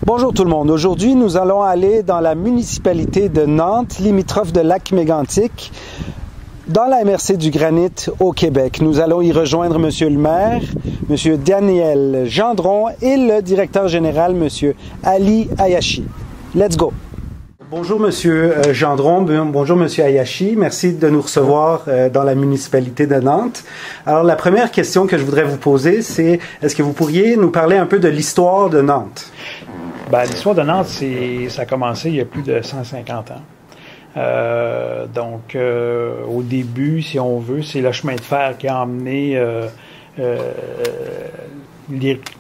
Bonjour tout le monde. Aujourd'hui, nous allons aller dans la municipalité de Nantes, limitrophe de Lac-Mégantic, dans la MRC du Granit au Québec. Nous allons y rejoindre Monsieur le maire, Monsieur Daniel Gendron et le directeur général, Monsieur Ali Ayashi. Let's go! Bonjour Monsieur Gendron, bonjour Monsieur Ayashi, merci de nous recevoir dans la municipalité de Nantes. Alors la première question que je voudrais vous poser, c'est est-ce que vous pourriez nous parler un peu de l'histoire de Nantes? Ben, l'histoire de Nantes, ça a commencé il y a plus de 150 ans. Au début, si on veut, c'est le chemin de fer qui a emmené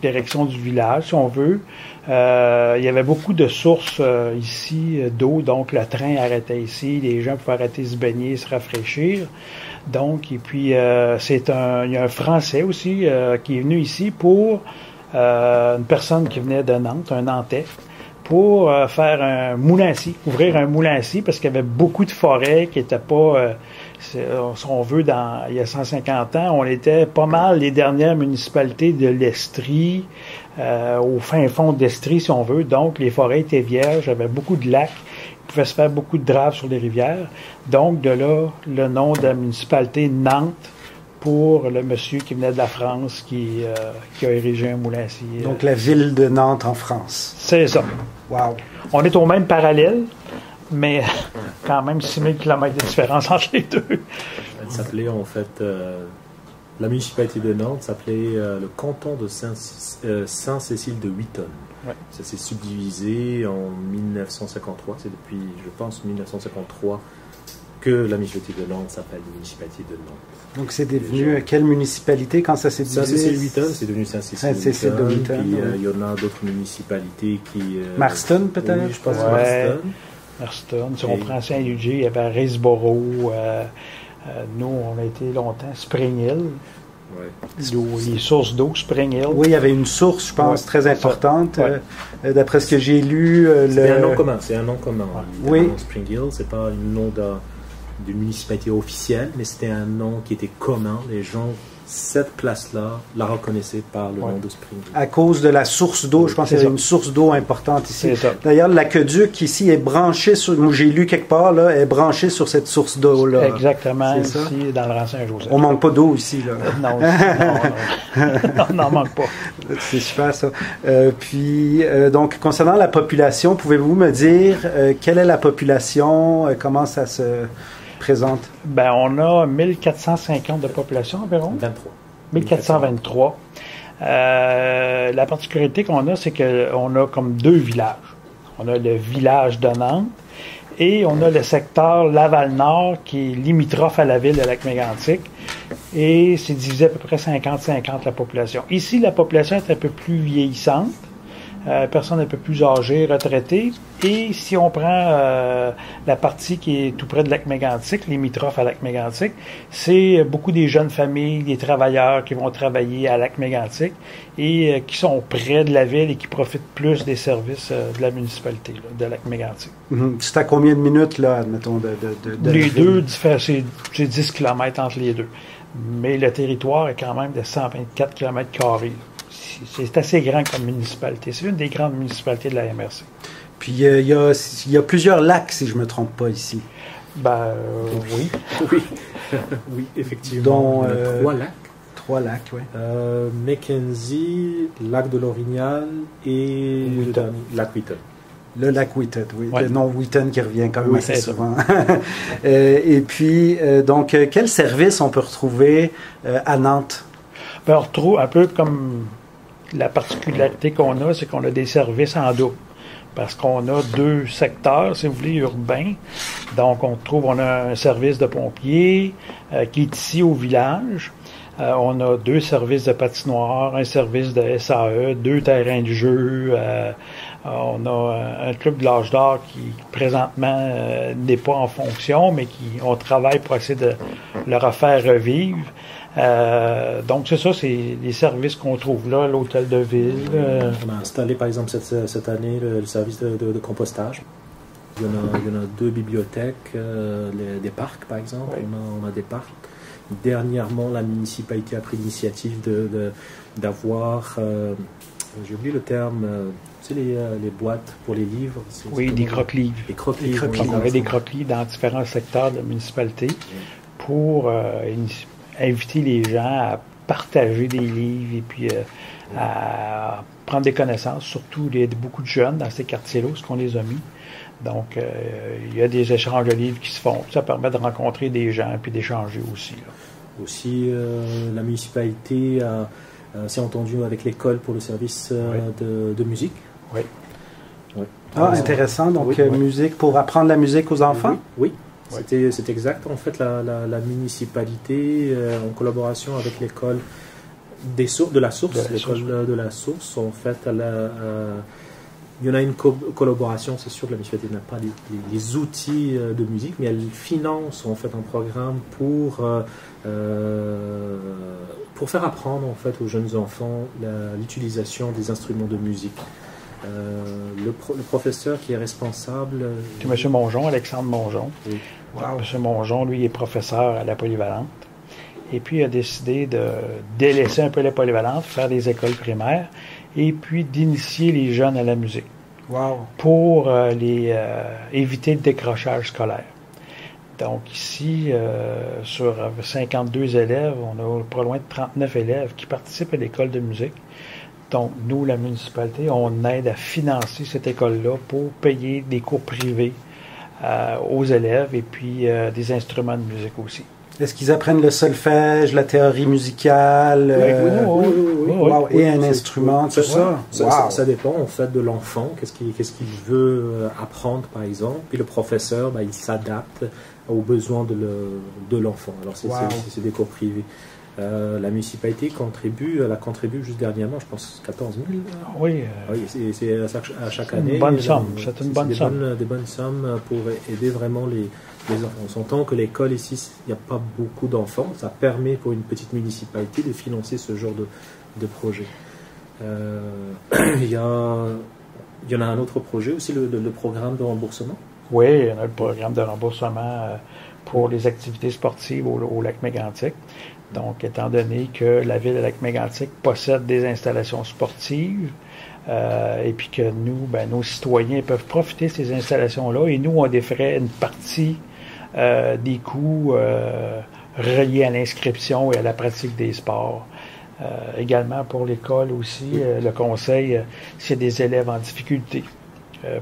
l'érection du village, si on veut. Il y avait beaucoup de sources ici d'eau, donc le train arrêtait ici, les gens pouvaient arrêter de se baigner, se rafraîchir. Donc, et puis il y a un Français aussi qui est venu ici pour une personne qui venait de Nantes, un Nantais, pour faire un moulin à scie, ouvrir un moulin à scie, parce qu'il y avait beaucoup de forêts qui n'étaient pas, si on veut, il y a 150 ans, on était pas mal les dernières municipalités de l'Estrie, au fin fond de l'Estrie, si on veut. Donc, les forêts étaient vierges, il y avait beaucoup de lacs, il pouvait se faire beaucoup de draves sur les rivières. Donc, de là, le nom de la municipalité Nantes, pour le monsieur qui venait de la France, qui a érigé un moulin à scie. Donc, la ville de Nantes en France. C'est ça. Wow. On est au même parallèle, mais quand même 6000 km de différence entre les deux. Elle s'appelait en fait, la municipalité de Nantes s'appelait le canton de Saint-Cécile de Witton. Ouais. Ça s'est subdivisé en 1953, c'est depuis, je pense, 1953 que la municipalité de Nantes s'appelle municipalité de Nantes. Donc c'est devenu quelle municipalité quand ça s'est divisé? Saint-Cécile-Witton, c'est devenu Saint-Cécile de Witton. Puis il y en a d'autres municipalités qui... Marston peut-être? Oui, je pense ouais, Marston. Si on prend Saint-Ludger, il y avait Risborough. Nous, on a été longtemps Spring Hill. Ouais. Les sources d'eau, Spring Hill. Oui, il y avait une source, je pense, très importante. Ouais. D'après ce que j'ai lu... C'est un nom commun. C'est un nom commun. Ouais. Oui. Spring Hill, c'est pas un nom d'une municipalité officielle, mais c'était un nom qui était commun. Les gens, cette place-là, la reconnaissaient par le nom de Spring Hill. À cause de la source d'eau, je pense qu'il y a une source d'eau importante ici. D'ailleurs, l'aqueduc ici est branché sur, j'ai lu quelque part, là, est branché sur cette source d'eau-là. Exactement, ici, dans le rang Saint-Joseph. On manque pas d'eau ici, là. Non, on n'en manque pas. C'est super, ça. Donc, concernant la population, pouvez-vous me dire quelle est la population, comment ça se présente? Ben, on a 1450 de population environ. 23. 1423. La particularité qu'on a, c'est qu'on a comme deux villages. On a le village de Nantes et on a le secteur Laval-Nord qui est limitrophe à la ville de Lac-Mégantic. Et c'est divisé à peu près 50-50 la population. Ici, la population est un peu plus vieillissante. Personnes un peu plus âgées, retraitées. Et si on prend la partie qui est tout près de Lac-Mégantic, limitrophe à Lac-Mégantic, c'est beaucoup des jeunes familles, des travailleurs qui vont travailler à Lac-Mégantic et qui sont près de la ville et qui profitent plus des services de la municipalité là, de Lac-Mégantic. C'est à combien de minutes, là, admettons, de les deux, c'est 10 km entre les deux. Mais le territoire est quand même de 124 km². C'est assez grand comme municipalité. C'est une des grandes municipalités de la MRC. Puis il y a plusieurs lacs, si je ne me trompe pas, ici. Ben, oui. Oui, effectivement. Dont 3 lacs. 3 lacs, oui. Mackenzie, lac de l'Orignal et lac Witton. Le lac Witton, oui. Ouais. Le nom Witton qui revient quand même assez souvent. Et puis, donc, quel service on peut retrouver à Nantes? Ben, on retrouve un peu comme la particularité qu'on a, c'est qu'on a des services en double. Parce qu'on a deux secteurs, si vous voulez, urbains. Donc, on a un service de pompiers qui est ici au village. On a 2 services de patinoire, un service de SAE, 2 terrains de jeu. On a un club de l'âge d'or qui, présentement, n'est pas en fonction, mais on travaille pour essayer de le refaire revivre. Donc, c'est ça, c'est les services qu'on trouve là, l'hôtel de ville. On a installé, par exemple, cette année, le service de compostage. Il y en a 2 bibliothèques, des parcs, par exemple. Oui. On a des parcs. Dernièrement, la municipalité a pris l'initiative d'avoir j'ai oublié le terme, tu sais, les boîtes pour les livres. Oui, des croque-livres. Les croque-livres. On avait des croque-livres dans différents secteurs de la municipalité pour inviter les gens à partager des livres et puis à prendre des connaissances. Surtout, il y a beaucoup de jeunes dans ces quartiers-là, ce qu'on les a mis. Donc, il y a des échanges de livres qui se font. Ça permet de rencontrer des gens et puis d'échanger aussi. Là. Aussi, la municipalité s'est entendue avec l'école pour le service de musique. Oui. Ah, intéressant. Donc, musique pour apprendre la musique aux enfants? Oui. C'est exact. En fait, la municipalité, en collaboration avec l'école de la Source, l'école de la Source, en fait, il y en a une collaboration, c'est sûr que la municipalité n'a pas les outils de musique, mais elle finance en fait un programme pour faire apprendre en fait aux jeunes enfants l'utilisation des instruments de musique. Le professeur qui est responsable... C'est M. Mongeon, Alexandre Mongeon. Oui. Wow. M. Mongeon, lui, est professeur à la Polyvalente. Et puis, il a décidé de délaisser un peu la Polyvalente, faire des écoles primaires, et puis d'initier les jeunes à la musique. Wow. Pour éviter le décrochage scolaire. Donc ici, sur 52 élèves, on a pas loin de 39 élèves qui participent à l'école de musique. Donc nous, la municipalité, on aide à financer cette école-là pour payer des cours privés aux élèves et puis des instruments de musique aussi. Est-ce qu'ils apprennent le solfège, la théorie musicale, oui, et un instrument, tout ça? Ça dépend en fait de l'enfant, qu'est-ce qu'il veut apprendre par exemple, puis le professeur, il s'adapte aux besoins de l'enfant. Alors c'est des cours privés. La municipalité elle a contribué juste dernièrement, je pense 14 000. Oui. C'est à chaque année. Une bonne somme, c'est une bonne somme. Des bonnes sommes pour aider vraiment les enfants. On s'entend que l'école ici, il n'y a pas beaucoup d'enfants. Ça permet pour une petite municipalité de financer ce genre de projet. Il y en a un autre projet aussi, le programme de remboursement. Oui, il y en a le programme de remboursement pour les activités sportives au lac Mégantic. Donc, étant donné que la ville de Lac-Mégantic possède des installations sportives, et puis que nous, nos citoyens peuvent profiter de ces installations-là, et nous, on défrait une partie des coûts reliés à l'inscription et à la pratique des sports. Également pour l'école aussi, le conseil, c'est des élèves en difficulté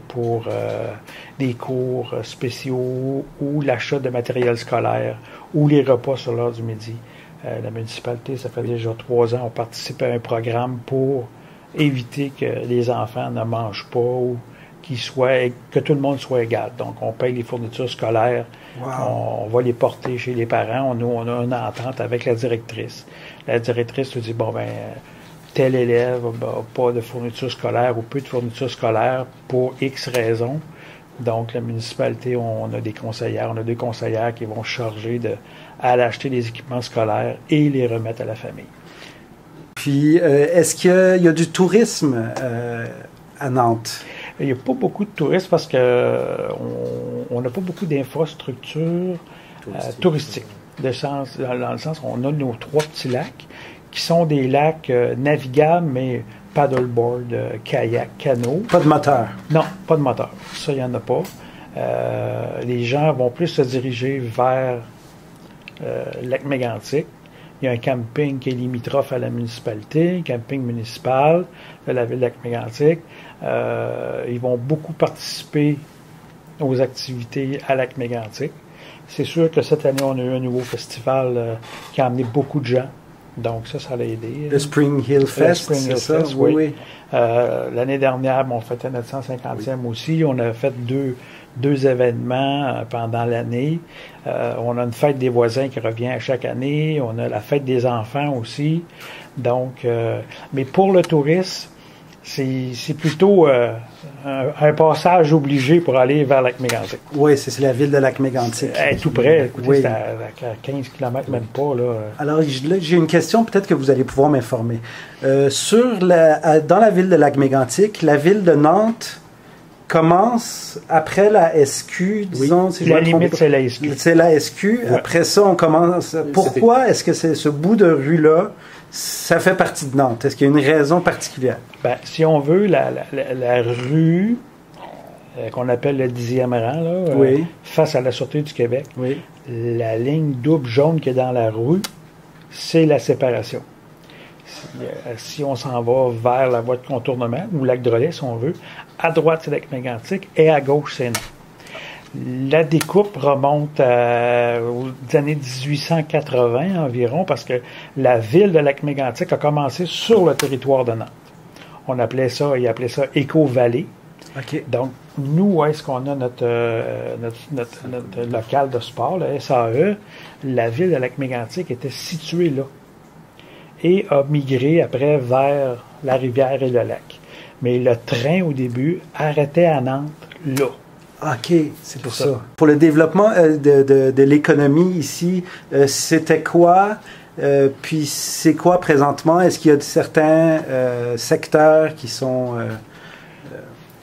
pour des cours spéciaux ou l'achat de matériel scolaire ou les repas sur l'heure du midi. La municipalité, ça fait déjà 3 ans, on participe à un programme pour éviter que les enfants ne mangent pas ou que tout le monde soit égal. Donc, on paye les fournitures scolaires, on va les porter chez les parents. Nous, on a une entente avec la directrice. La directrice nous dit, tel élève n'a pas de fourniture scolaire ou peu de fourniture scolaire pour X raisons. Donc, la municipalité, on a des conseillères. On a 2 conseillères qui vont charger à acheter des équipements scolaires et les remettre à la famille. Puis, est-ce qu'il y a du tourisme à Nantes? Il n'y a pas beaucoup de touristes parce qu'on n'a pas beaucoup d'infrastructures touristiques. Dans le sens qu'on a nos 3 petits lacs qui sont des lacs navigables, mais paddleboard, kayak, canot. Pas de moteur? Non, pas de moteur. Ça, il n'y en a pas. Les gens vont plus se diriger vers lac Mégantic. Il y a un camping qui est limitrophe à la municipalité, camping municipal de la ville de Lac-Mégantic. Ils vont beaucoup participer aux activités à Lac-Mégantic. C'est sûr que cette année, on a eu un nouveau festival qui a amené beaucoup de gens. Donc ça l'a aidé. Le Spring Hill Fest, c'est ça? Oui. L'année dernière, on fêtait notre 150e aussi. On a fait deux événements pendant l'année. On a une fête des voisins qui revient à chaque année. On a la fête des enfants aussi. Donc, mais pour le tourisme, c'est plutôt un passage obligé pour aller vers Lac-Mégantic. Oui, c'est la ville de Lac-Mégantic. Tout près. Écoutez, c'est à 15 km, même pas. Là. Alors, j'ai une question, peut-être que vous allez pouvoir m'informer. Dans la ville de Lac-Mégantic, la ville de Nantes commence après la SQ, disons, si je La me trompe limite, pas. c'est la SQ. C'est la SQ. Ouais. Après ça, on commence. Pourquoi est-ce que c'est ce bout de rue-là, ça fait partie de Nantes? Est-ce qu'il y a une raison particulière? Ben, si on veut, la rue qu'on appelle le 10e rang, là, Oui. face à la Sûreté du Québec, Oui. la ligne double jaune qui est dans la rue, c'est la séparation. Si on s'en va vers la voie de contournement, ou lac Drolet, si on veut, à droite, c'est lac Mégantic, et à gauche, c'est Nantes. La découpe remonte aux années 1880 environ, parce que la ville de Lac-Mégantic a commencé sur le territoire de Nantes. Ils appelaient ça Éco-Vallée. OK. Donc, nous, où est-ce qu'on a notre local de sport, le SAE, la ville de Lac-Mégantic était située là et a migré après vers la rivière et le lac. Mais le train, au début, arrêtait à Nantes, là. OK, c'est pour ça. Pour le développement de l'économie ici, c'était quoi? Puis c'est quoi présentement? Est-ce qu'il y a certains secteurs qui sont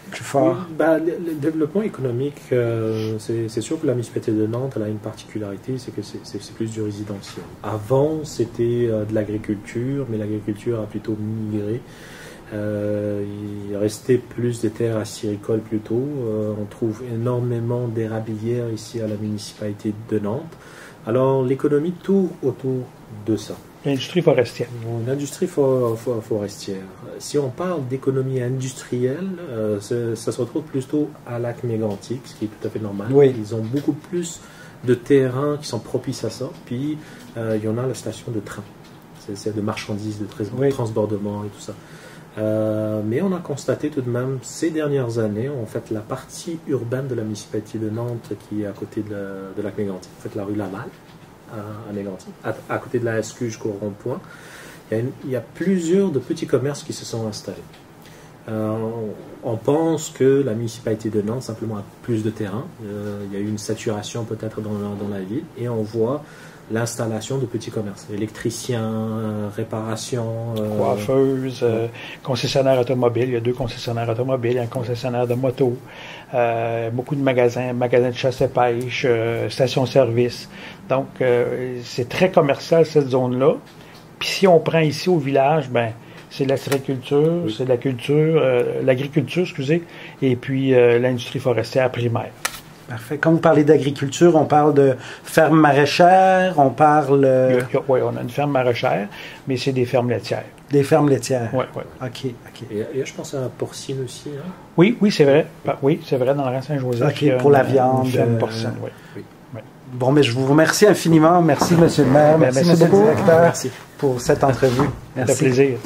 plus forts? Oui, le développement économique, c'est sûr que la municipalité de Nantes elle a une particularité, c'est que c'est plus du résidentiel. Avant, c'était de l'agriculture, mais l'agriculture a plutôt migré. Il restait plus des terres acéricoles plutôt. On trouve énormément d'érablières ici à la municipalité de Nantes. Alors l'économie tourne autour de ça. L'industrie forestière. L'industrie forestière. Si on parle d'économie industrielle, ça se retrouve plutôt à Lac-Mégantic, ce qui est tout à fait normal. Oui. Ils ont beaucoup plus de terrains qui sont propices à ça. Puis il y en a la station de train. C'est de marchandises, de transbordement et tout ça. Mais on a constaté tout de même ces dernières années, en fait, la partie urbaine de la municipalité de Nantes qui est à côté de Lac-Mégantic, en fait, la rue Laval, à Mégantic, à côté de la SQ jusqu'au rond-point, il y a plusieurs de petits commerces qui se sont installés. On pense que la municipalité de Nantes simplement a plus de terrain. Il y a eu une saturation peut-être dans la ville et on voit l'installation de petits commerces, électriciens, réparations, coiffeuses, concessionnaires automobiles. Il y a 2 concessionnaires automobiles, un concessionnaire de moto, beaucoup de magasins de chasse et pêche, stations-service. Donc, c'est très commercial cette zone-là. Puis si on prend ici au village, ben c'est de la sériculture, c'est de la culture, l'agriculture, excusez, et puis l'industrie forestière primaire. Parfait. Quand vous parlez d'agriculture, on parle de ferme maraîchère, on parle... Oui, on a une ferme maraîchère, mais c'est des fermes laitières. Des fermes laitières. Oui, oui. OK, OK. Et je pense à la porcine aussi. Hein? Oui, c'est vrai. Oui, c'est vrai, dans le rang Saint-Joseph. OK, pour la viande. Une ferme porcine, oui. Oui. Bon, mais je vous remercie infiniment. Merci, M. le maire. Merci, M. le directeur, pour cette entrevue. Merci. Ça fait plaisir.